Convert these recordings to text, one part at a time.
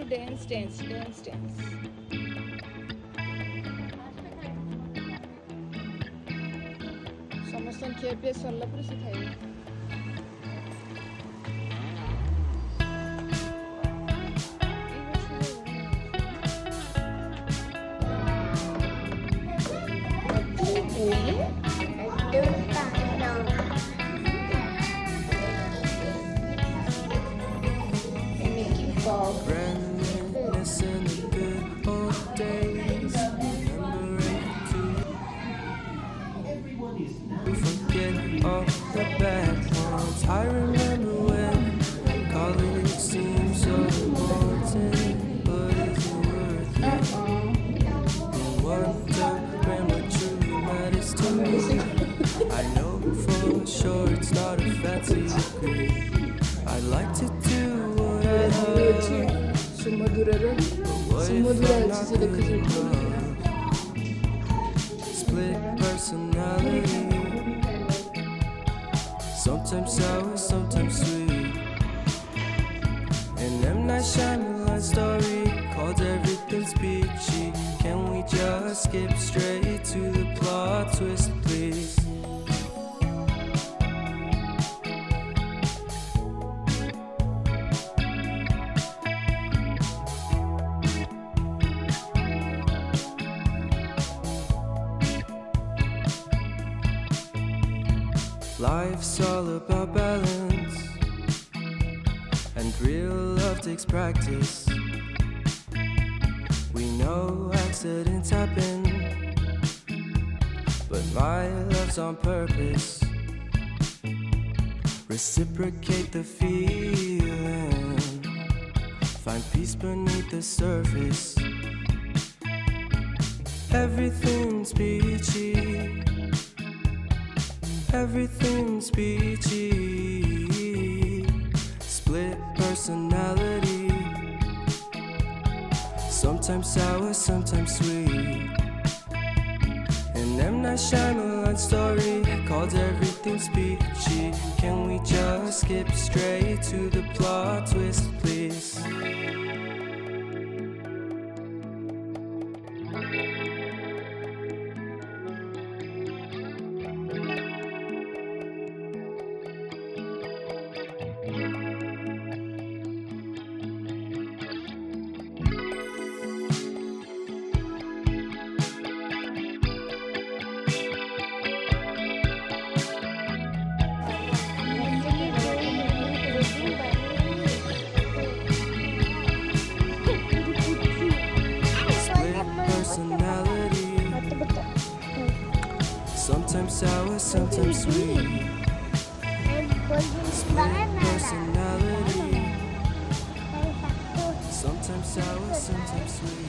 dance. ସମସ୍ତଙ୍କୁ ଖିଆ ପିଆ ସରିଲା ପରେ ସେ ଖାଇବେ। Reminiscing the good old days. Forget all the bad ones. I remember when college seemed so important, but is it worth it? Wonder when what truly matters to me. I know for sure it's not a fancy degree. I like to do what I love. But what if I'm not good enough? Split personality. Sometimes sour, sometimes sweet. An M. Night Shyamalan story called Everything's Peachy. Can we just skip straight to the plot twist, please? Life's all about balance, and real love takes practice. We know accidents happen, but my love's on purpose. Reciprocate the feeling, find peace beneath the surface. Everything's peachy. Everything's peachy. Split personality. Sometimes sour, sometimes sweet. An M. Night Shyamalan story called Everything's Peachy. Can we just skip straight to the plot twist, please? Sometimes sour, sometimes sweet. Split personality. Sometimes sour, sometimes sweet.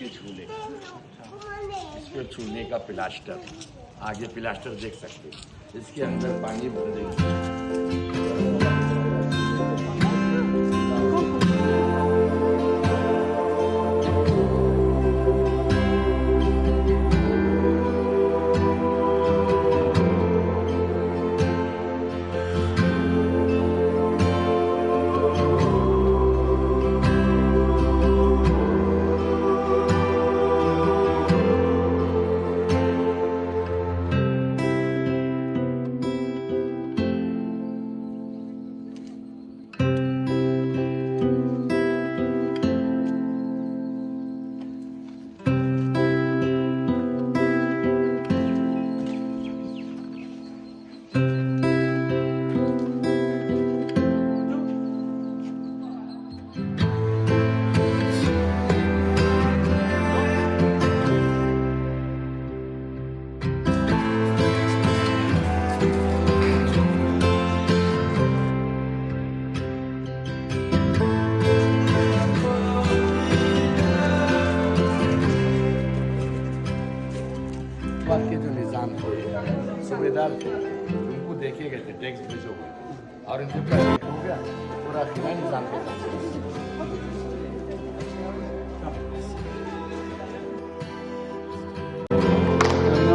के झूले, इसके छूने का plaster, आगे plaster देख सकते हैं, इसके अंदर पानी भर देंगे। सूबेदार थे, उनको देखे गए थे टैक्स भेजो हुए और इनको क्या हो गया पूरा खिला निजाम के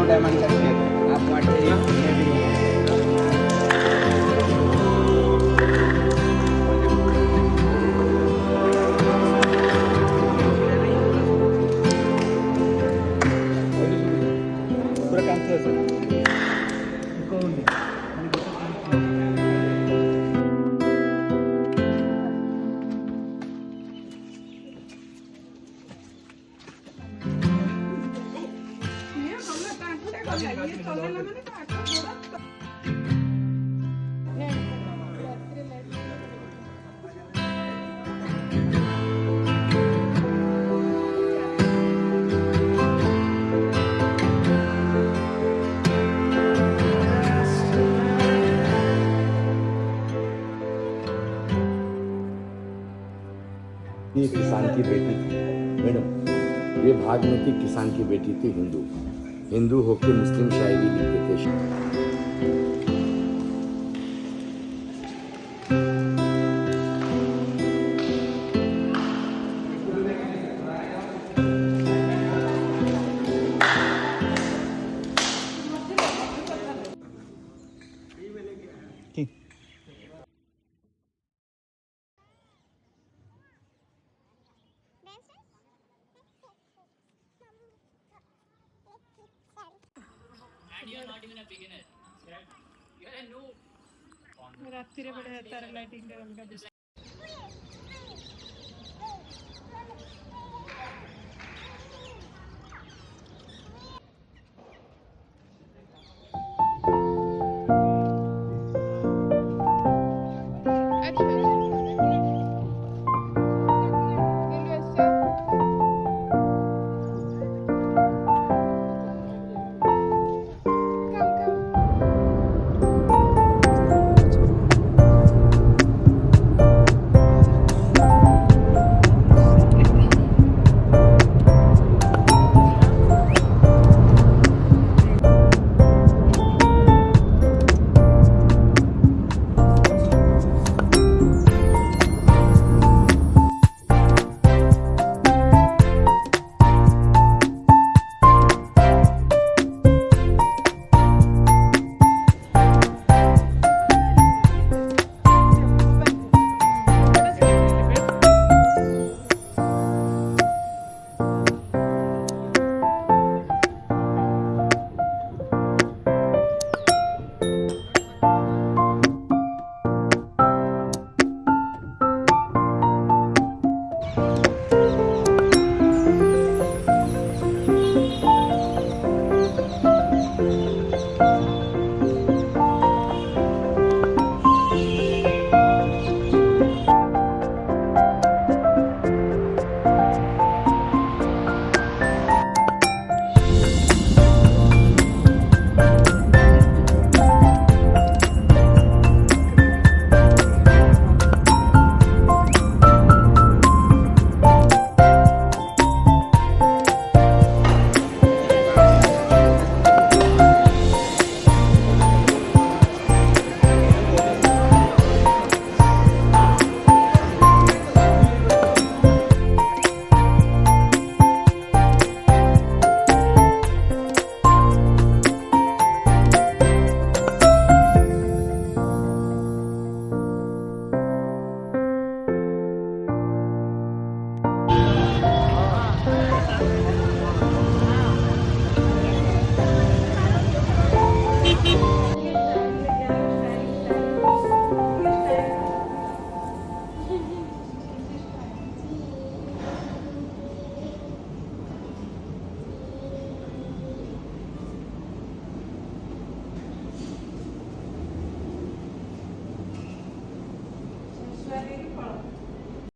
डायमंड करके आप वाटते ये किसान की बेटी थी मैडम, ये भागमती किसान की बेटी थी, हिंदू होके मुस्लिम शायरी लिखते थे। रात्रीरे बड़े तारा लाइटिंग